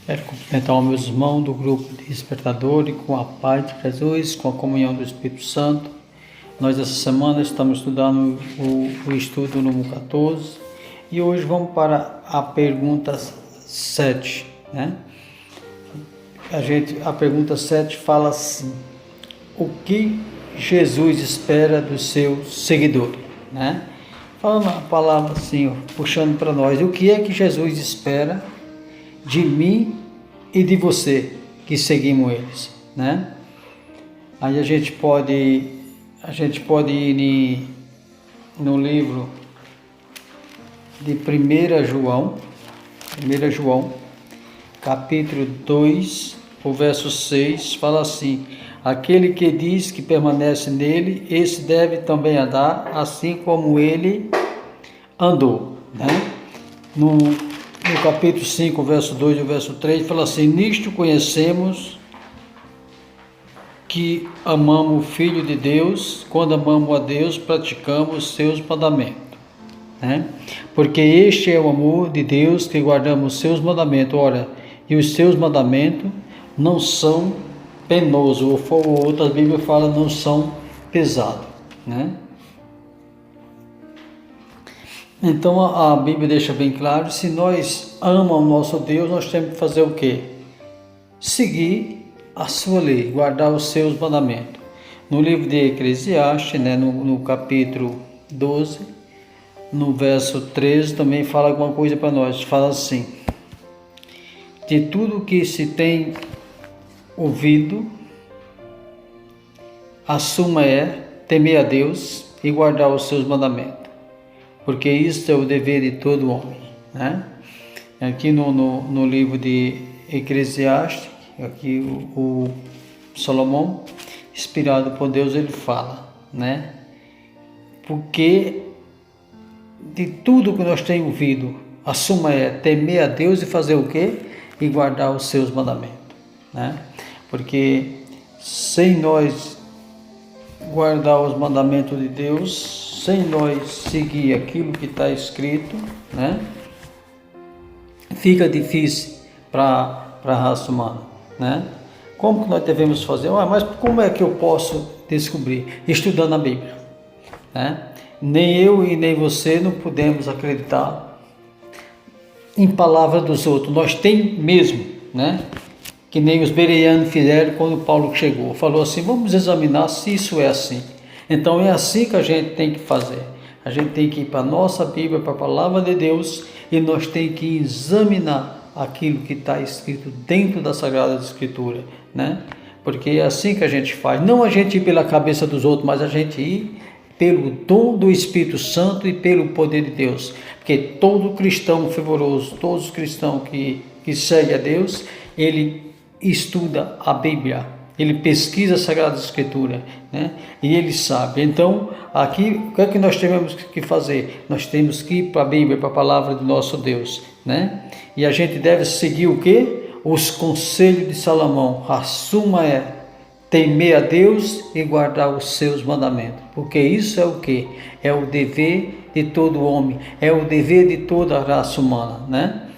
Quero cumprimentar os meus irmãos do grupo de Despertadores com a paz de Jesus, com a comunhão do Espírito Santo. Nós essa semana estamos estudando o estudo número 14 e hoje vamos para a pergunta 7, né? A pergunta 7 fala assim: o que Jesus espera dos seus seguidores, né? Falando a palavra assim, puxando para nós, o que é que Jesus espera de mim e de você que seguimos eles, né? Aí a gente pode ir no livro de 1 João, capítulo 2, o verso 6, fala assim: aquele que diz que permanece nele, esse deve também andar assim como ele andou, né? No capítulo 5, verso 2 e o verso 3, fala assim: nisto conhecemos que amamos o Filho de Deus, quando amamos a Deus, praticamos seus mandamentos, né? Porque este é o amor de Deus, que guardamos seus mandamentos. Ora, e os seus mandamentos não são penosos, ou outras Bíblias falam não são pesados, né? Então a Bíblia deixa bem claro, se nós amamos o nosso Deus, nós temos que fazer o quê? Seguir a sua lei, guardar os seus mandamentos. No livro de Eclesiastes, né, no capítulo 12, no verso 13, também fala alguma coisa para nós. Fala assim: de tudo que se tem ouvido, a suma é temer a Deus e guardar os seus mandamentos, porque isso é o dever de todo homem, né? Aqui no livro de Eclesiastes, aqui o Salomão, inspirado por Deus, ele fala, né? Porque de tudo que nós temos ouvido, a suma é temer a Deus e fazer o quê? E guardar os seus mandamentos, né? Porque sem nós guardar os mandamentos de Deus, sem nós seguir aquilo que está escrito, né, fica difícil para a raça humana, né? Como que nós devemos fazer? Mas como é que eu posso descobrir? Estudando a Bíblia, né? Nem eu e nem você não podemos acreditar em palavras dos outros. Nós tem mesmo, né? Que nem os bereanos fizeram quando Paulo chegou. Falou assim: vamos examinar se isso é assim. Então é assim que a gente tem que fazer. A gente tem que ir para a nossa Bíblia, para a palavra de Deus, e nós temos que examinar aquilo que está escrito dentro da Sagrada Escritura, né? Porque é assim que a gente faz. Não a gente ir pela cabeça dos outros, mas a gente ir pelo dom do Espírito Santo e pelo poder de Deus. Porque todo cristão fervoroso, todos os cristãos que seguem a Deus, ele estuda a Bíblia, ele pesquisa a Sagrada Escritura, né? E ele sabe. Então, aqui, o que é que nós temos que fazer? Nós temos que ir para a Bíblia, para a palavra do nosso Deus, né? E a gente deve seguir o quê? Os conselhos de Salomão. A suma é temer a Deus e guardar os seus mandamentos, porque isso é o quê? É o dever de todo homem, é o dever de toda a raça humana, né?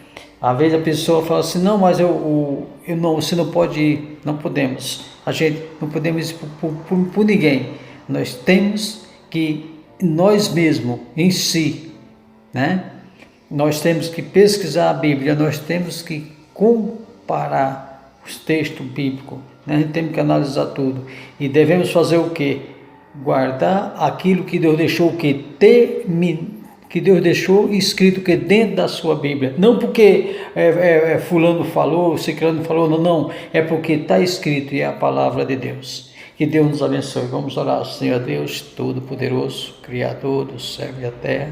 Às vezes a pessoa fala assim: não, mas você não pode ir. Não podemos. A gente não podemos ir por ninguém. Nós temos que, nós mesmos, em si, né? Nós temos que pesquisar a Bíblia, nós temos que comparar os textos bíblicos, né? A gente tem que analisar tudo. E devemos fazer o quê? Guardar aquilo que Deus deixou o quê? Que Deus deixou escrito que dentro da sua Bíblia, não porque fulano falou, ciclano falou, não, é porque está escrito e é a palavra de Deus. Que Deus nos abençoe. Vamos orar ao Senhor Deus Todo-Poderoso, Criador do céu e da terra.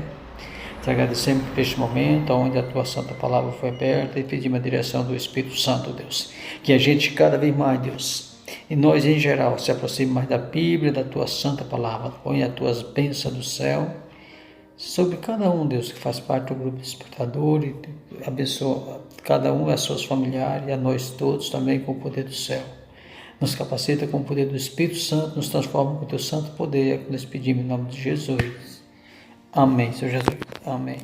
Te agradecemos por este momento, onde a tua santa palavra foi aberta, e pedimos a direção do Espírito Santo, Deus. Que a gente cada vez mais, Deus, e nós em geral, se aproxime mais da Bíblia, da tua santa palavra. Põe as tuas bênçãos do céu sobre cada um, Deus, que faz parte do grupo de Despertadores. Abençoa cada um, as suas familiares, e a nós todos também com o poder do céu. Nos capacita com o poder do Espírito Santo, nos transforma com o teu santo poder. É o que nós pedimos em nome de Jesus. Amém, Senhor Jesus. Amém.